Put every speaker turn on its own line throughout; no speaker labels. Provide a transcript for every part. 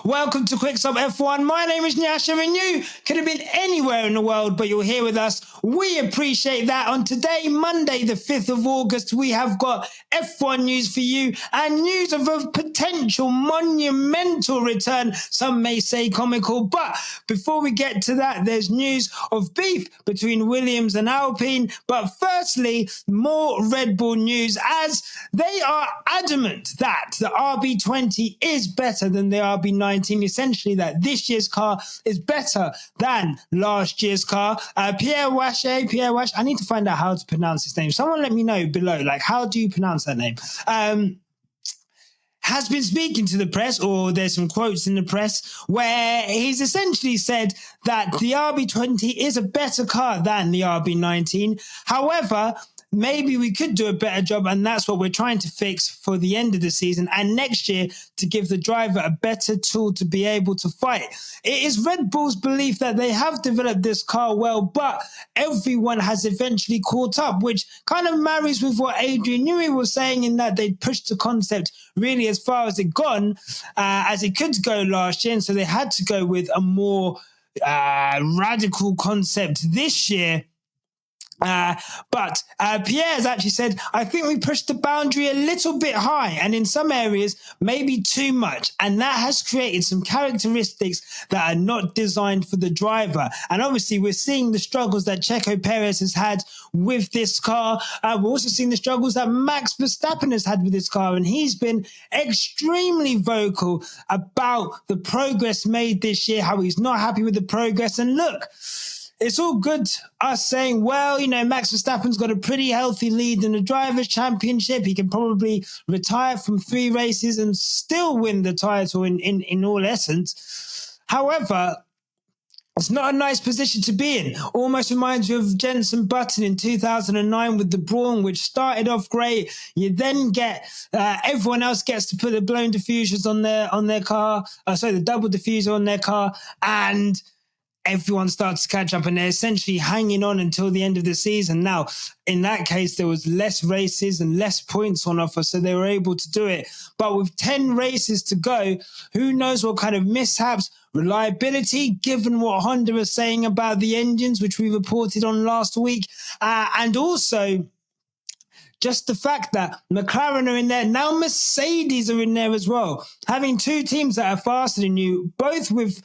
Welcome to Quick Stop F1. My name is Nyasha and you could have been anywhere in the world, but you're here with us. We appreciate that. On today, Monday, the 5th of August, we have got F1 news for you and news of a potential monumental return. Some may say comical, but before we get to that, there's news of beef between Williams and Alpine. But firstly, more Red Bull news as they are adamant that the RB20 is better than the RB19, essentially that this year's car is better than last year's car. Pierre Wache, I need to find out how to pronounce his name. Someone let me know below, like, how do you pronounce that name? Has been speaking to the press, or there's some quotes in the press where he's essentially said that the RB20 is a better car than the RB19. However, maybe we could do a better job, and that's what we're trying to fix for the end of the season and next year to give the driver a better tool to be able to fight. It is Red Bull's belief that they have developed this car well, but everyone has eventually caught up, which kind of marries with what Adrian Newey was saying in that they pushed the concept really as far as it could go last year, and so they had to go with a more radical concept this year. But Pierre has actually said, I think we pushed the boundary a little bit high and in some areas maybe too much, and that has created some characteristics that are not designed for the driver. And obviously we're seeing the struggles that Checo Perez has had with this car. We're also seeing the struggles that Max Verstappen has had with this car, and he's been extremely vocal about the progress made this year, how he's not happy with the progress. And look, it's all good us saying, well, you know, Max Verstappen's got a pretty healthy lead in the Drivers' Championship. He can probably retire from 3 races and still win the title in all essence. However, it's not a nice position to be in. Almost reminds you of Jenson Button in 2009 with the Brawn, which started off great. You then get everyone else gets to put the blown diffusers on their car. The double diffuser on their car, and everyone starts to catch up, and they're essentially hanging on until the end of the season. Now, in that case, there was less races and less points on offer, so they were able to do it. But with 10 races to go, who knows what kind of mishaps, reliability, given what Honda is saying about the engines, which we reported on last week, and also just the fact that McLaren are in there. Now Mercedes are in there as well. Having 2 teams that are faster than you, both with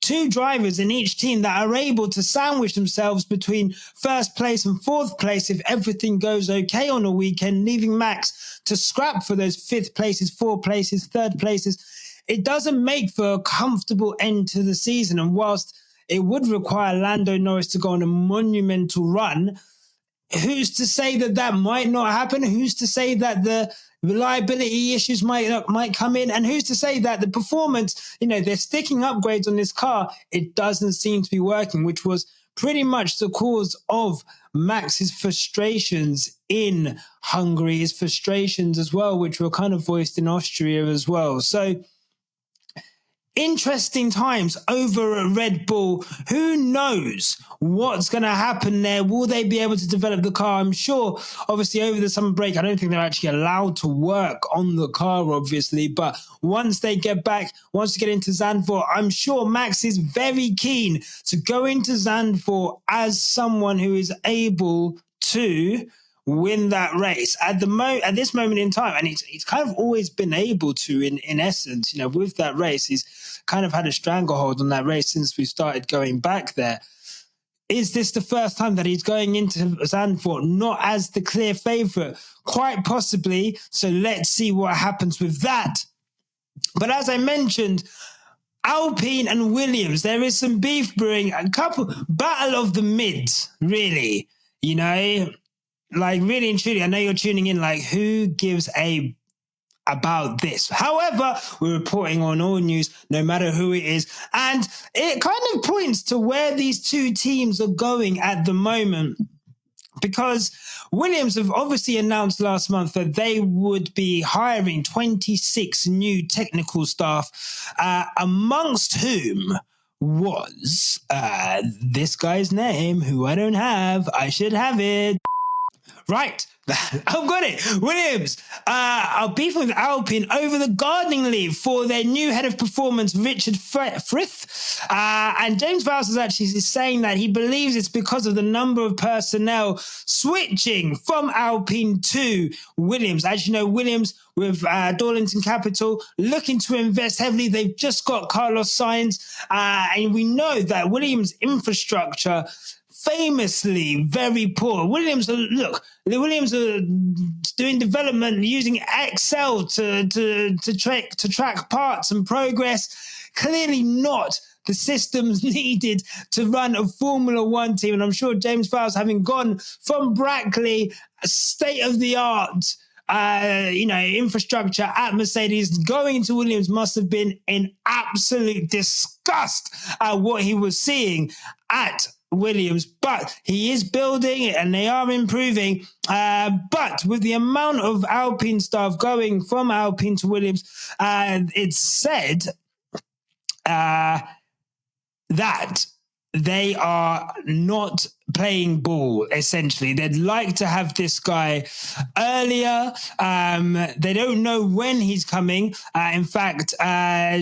2 drivers in each team that are able to sandwich themselves between first place and 4th place if everything goes okay on a weekend, leaving Max to scrap for those 5th places, 4th places, 3rd places. It doesn't make for a comfortable end to the season. And whilst it would require Lando Norris to go on a monumental run, who's to say that that might not happen? Who's to say that the reliability issues might come in? And who's to say that the performance, you know, they're sticking upgrades on this car, it doesn't seem to be working, which was pretty much the cause of Max's frustrations in Hungary, his frustrations as well, which were kind of voiced in Austria as well. So interesting times over at Red Bull. Who knows what's going to happen there? Will they be able to develop the car? I'm sure, obviously, over the summer break, I don't think they're actually allowed to work on the car, obviously. But once they get back, once they get into Zandvoort, I'm sure Max is very keen to go into Zandvoort as someone who is able to win that race at this moment in time. And he's kind of always been able to, in essence, you know, with that race, he's kind of had a stranglehold on that race since we started going back there. Is this the first time that he's going into Zandvoort not as the clear favourite? Quite possibly. So let's see what happens with that. But as I mentioned, Alpine and Williams, there is some beef brewing, a couple battle of the mids, really, you know. Like, really and truly, I know you're tuning in, like, who gives a about this? However, we're reporting on all news, no matter who it is. And it kind of points to where these 2 teams are going at the moment, because Williams have obviously announced last month that they would be hiring 26 new technical staff, amongst whom was this guy's name, who I don't have. I should have it. Right. I've got it. Williams are beefing with Alpine over the gardening leave for their new head of performance, Richard Frith. And James Vowles is actually saying that he believes it's because of the number of personnel switching from Alpine to Williams. As you know, Williams with Darlington Capital looking to invest heavily. They've just got Carlos Sainz. And we know that Williams' infrastructure famously very poor. Williams are doing development using Excel to track parts and progress. Clearly not the systems needed to run a Formula One team. And I'm sure James Vowles, having gone from Brackley, state of the art infrastructure at Mercedes, going to Williams must have been in absolute disgust at what he was seeing at Williams. But he is building it and they are improving. But with the amount of Alpine staff going from Alpine to Williams, it's said that they are not playing ball, essentially. They'd like to have this guy earlier. They don't know when he's coming. In fact,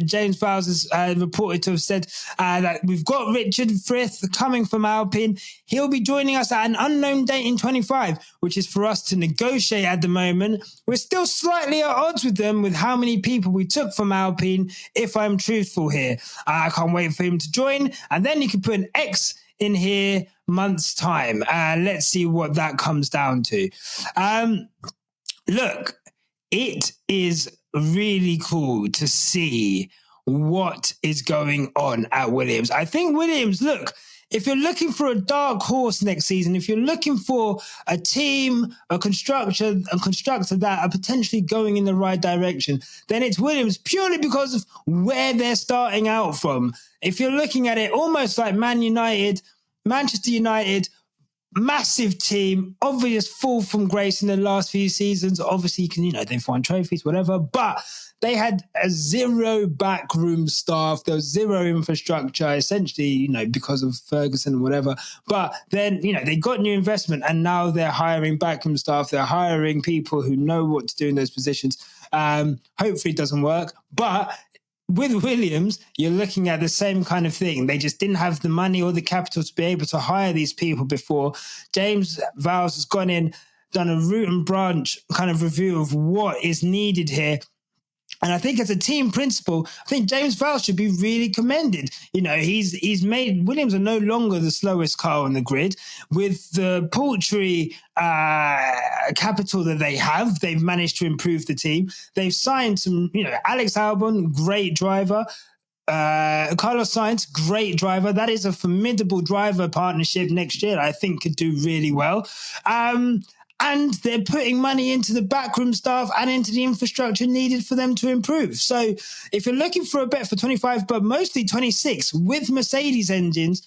James Vowles is reported to have said that we've got Richard Frith coming from Alpine. He'll be joining us at an unknown date in 25, which is for us to negotiate at the moment. We're still slightly at odds with them with how many people we took from Alpine, if I'm truthful here. I can't wait for him to join. And then you can put an X in here month's time. Let's see what that comes down to. Look, it is really cool to see what is going on at Williams. I think Williams, look, if you're looking for a dark horse next season, if you're looking for a team, a constructor that are potentially going in the right direction, then it's Williams purely because of where they're starting out from. If you're looking at it almost like Manchester United, massive team, obvious fall from grace in the last few seasons. Obviously, they've won trophies, whatever, but they had a zero backroom staff. There was zero infrastructure, essentially, because of Ferguson and whatever. But then, they got new investment and now they're hiring backroom staff. They're hiring people who know what to do in those positions. Hopefully it doesn't work. But with Williams, you're looking at the same kind of thing. They just didn't have the money or the capital to be able to hire these people before. James Vowles has gone in, done a root and branch kind of review of what is needed here. And I think as a team principal, I think James Vowles should be really commended. He's made Williams are no longer the slowest car on the grid. With the paltry capital that they have, they've managed to improve the team. They've signed some, Alex Albon, great driver. Carlos Sainz, great driver. That is a formidable driver partnership next year. I think could do really well. And they're putting money into the backroom staff and into the infrastructure needed for them to improve. So if you're looking for a bet for 25, but mostly 26 with Mercedes engines,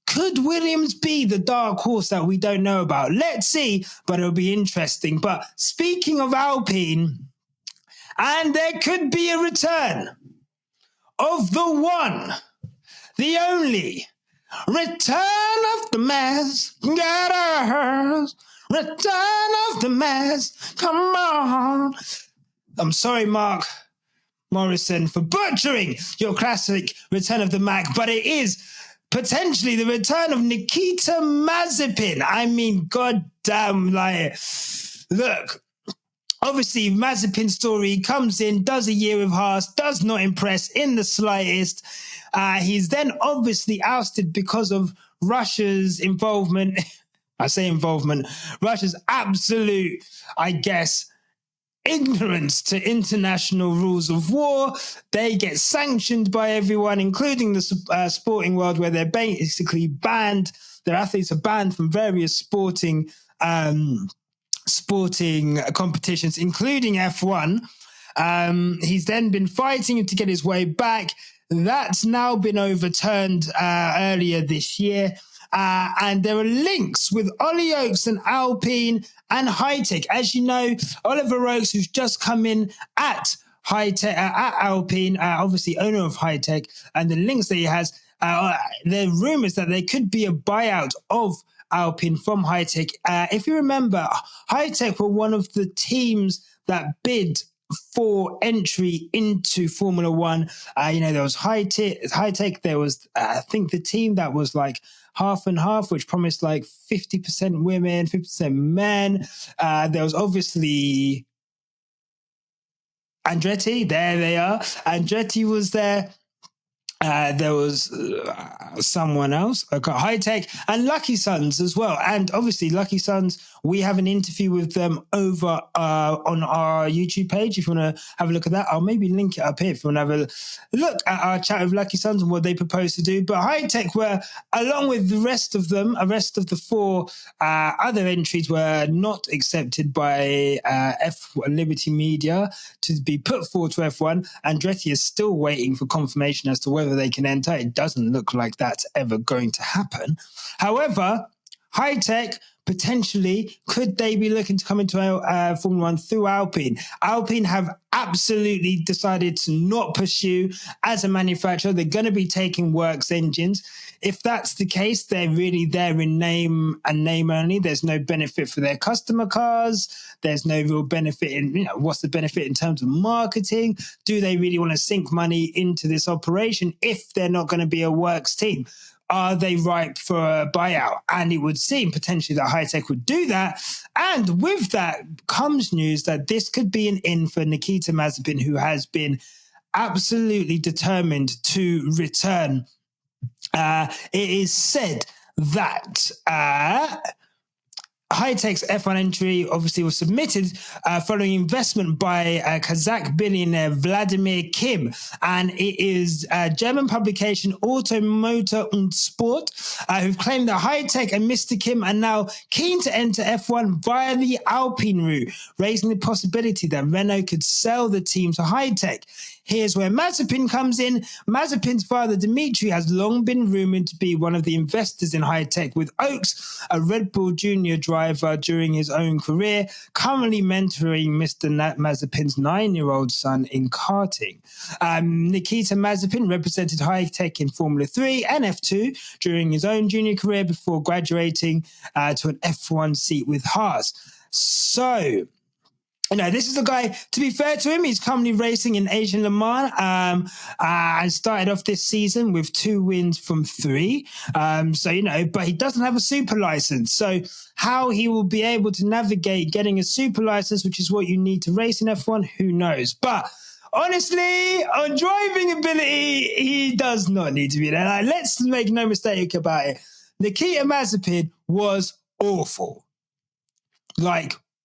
could Williams be the dark horse that we don't know about? Let's see, but it'll be interesting. But speaking of Alpine, and there could be a return of the one, the only, return of the mask, return of the mask, come on. I'm sorry, Mark Morrison, for butchering your classic Return of the Mac, but it is potentially the return of Nikita Mazepin. I mean, goddamn, look, obviously Mazepin's story, he comes in, does a year with Haas, does not impress in the slightest. He's then obviously ousted because of Russia's involvement. I say involvement, Russia's absolute, ignorance to international rules of war. They get sanctioned by everyone, including the sporting world, where they're basically banned. Their athletes are banned from various sporting competitions, including F1. He's then been fighting to get his way back. That's now been overturned earlier this year. And there are links with Ollie Oakes and Alpine and Hightech. As you know, Oliver Oakes, who's just come in at Hightech, at Alpine, obviously owner of Hightech, and the links that he has, there are rumors that there could be a buyout of Alpine from Hightech. If you remember, Hightech were one of the teams that bid for entry into Formula One. There was Hightech. There was, I think, the team that was like half and half, which promised like 50% women, 50% men. There was obviously Andretti. There they are. Andretti was there. There was someone else, Hightech, and Lucky Sons as well. And obviously, Lucky Sons, we have an interview with them over on our YouTube page. If you want to have a look at that, I'll maybe link it up here if you want to have a look at our chat with Lucky Sons and what they propose to do. But Hightech were, along with the rest of them, the rest of the four other entries were not accepted by Liberty Media to be put forward to F1. Andretti is still waiting for confirmation as to whether they can enter. It doesn't look like that's ever going to happen. However, Hightech potentially, could they be looking to come into Formula One through Alpine? Alpine have absolutely decided to not pursue as a manufacturer. They're going to be taking works engines. If that's the case, they're really there in name and name only. There's no benefit for their customer cars. There's no real benefit in, what's the benefit in terms of marketing? Do they really want to sink money into this operation if they're not going to be a works team? Are they ripe for a buyout? And it would seem potentially that Hightech would do that. And with that comes news that this could be an in for Nikita Mazepin, who has been absolutely determined to return. It is said that Hightech's F1 entry obviously was submitted following investment by Kazakh billionaire Vladimir Kim, and it is German publication Auto, Motor und Sport who've claimed that Hightech and Mr. Kim are now keen to enter F1 via the Alpine route, raising the possibility that Renault could sell the team to Hightech. Here's where Mazepin comes in. Mazepin's father, Dimitri, has long been rumored to be one of the investors in Hightech, with Oaks, a Red Bull Junior driver during his own career, currently mentoring Mr. Mazepin's 9-year-old son in karting. Nikita Mazepin represented Hightech in Formula 3 and F2 during his own junior career before graduating to an F1 seat with Haas. So, this is a guy, to be fair to him, he's currently racing in Asian Le Mans and started off this season with 2 wins from 3. But he doesn't have a super license. So how he will be able to navigate getting a super license, which is what you need to race in F1, who knows? But honestly, on driving ability, he does not need to be there. Let's make no mistake about it. Nikita Mazepin was awful.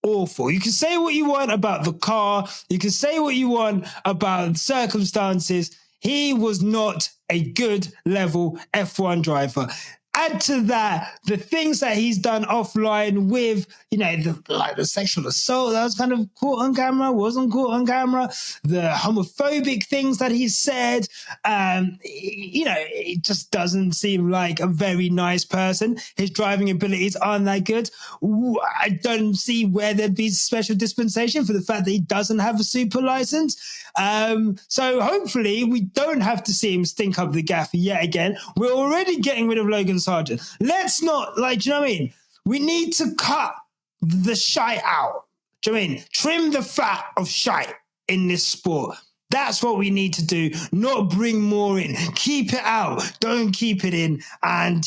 Awful. You can say what you want about the car. You can say what you want about circumstances. He was not a good level F1 driver. Add to that the things that he's done offline with, the sexual assault that was kind of caught on camera, wasn't caught on camera, the homophobic things that he said. It just doesn't seem like a very nice person. His driving abilities aren't that good. I don't see where there'd be special dispensation for the fact that he doesn't have a super license. So hopefully we don't have to see him stink up the gaff yet again. We're already getting rid of Logan Sargent. Let's not, do you know what I mean? We need to cut the shite out. Do you know what I mean? Trim the fat of shite in this sport. That's what we need to do, not bring more in. Keep it out. Don't keep it in. And,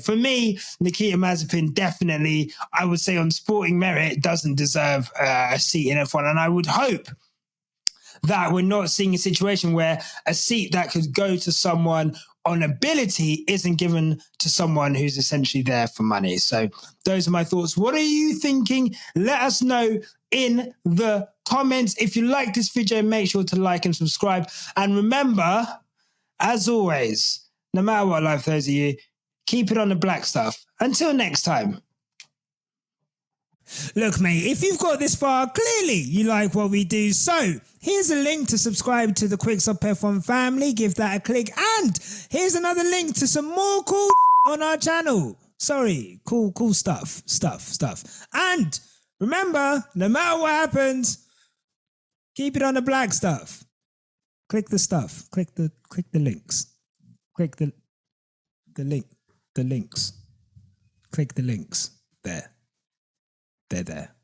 for me, Nikita Mazepin definitely, I would say on sporting merit, doesn't deserve a seat in F1. And I would hope that we're not seeing a situation where a seat that could go to someone on ability isn't given to someone who's essentially there for money. So those are my thoughts. What are you thinking? Let us know in the comments. If you like this video, make sure to like and subscribe. And remember, as always, no matter what life throws at you, keep it on the black stuff. Until next time. Look, mate, if you've got this far, clearly you like what we do. So here's a link to subscribe to the Quickstop F1 family. Give that a click. And here's another link to some more cool on our channel. Sorry, cool stuff. And remember, no matter what happens, keep it on the black stuff. Click the stuff. Click the links. Click the links. Click
click the links there. They're there.